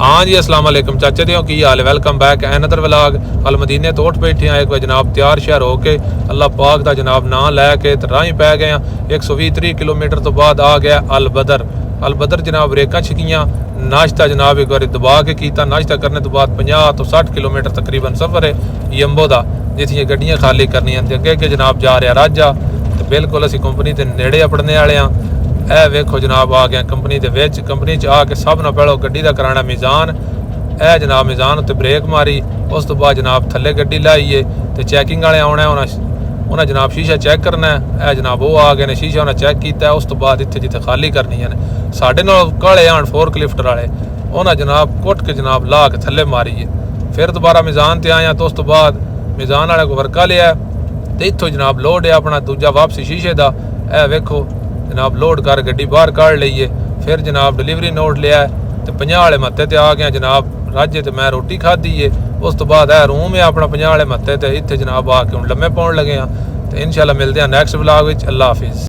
हाँ जी, अस्सलाम वालेकुम चाचे दियों, की हाल है। Welcome back another vlog. अल मदीने तो उठ बैठे हैं एक जनाब तैयार शहर होके अल्लाह पाक का जनाब ना लैके राही पै गए हैं। 120-30 किलोमीटर तो बाद आ गया अल बदर जनाब रेखा छिकियाँ नाश्ता जनाब एक बार दबा के किया। नाश्ता करने तो बाद 50 तो 60 किलोमीटर तकरीबन सफ़र है यंबो का, जिथे गड्डियाँ खाली करनियां ते अगे जनाब जा रहा राजा। तो बिल्कुल असी कंपनी के नेड़े अपने वाले हाँ। ए वेखो जनाब आ गया कंपनी के विच। कंपनी च आके सब ना पहलो गड्डी का कराना मीज़ान। ए जनाब मीज़ान उत्ते ब्रेक मारी, उस तो बाद जनाब थले गड्डी लाइए तो चैकिंग वाले आना उन्हें जनाब शीशा चैक करना है। ए जनाब वो आ गए ने, शीशा उन्हें चैक किया। उस तो बाद इत्थे जिथे खाली करनी है साढ़े नाल काले आन फोर्क लिफ्टर वाले उन्हें जनाब कुट के जनाब ला के थले मारीए। फिर दोबारा मीज़ान ते आया तो उस तो बाद मीज़ान वाले को वर्का लिया तो इत्थों जनाब लोड है अपना दूजा वापसी शीशे का। ए वेखो जनाब लोड कर गड्डी बाहर काढ़ लीए। फिर जनाब डिलीवरी नोट लिया तो 50 वाले मत्ते ते आ गया जनाब राजे। तो मैं रोटी खाधी है। उस तो बाद है रूम है अपना 50 वाले मत्ते ते। इत्थे जनाब आके हुण लम्मे पौन लगे हाँ। तो इंशाल्लाह मिलते हैं नैक्सट व्लॉग विच। अल्लाह हाफिज़।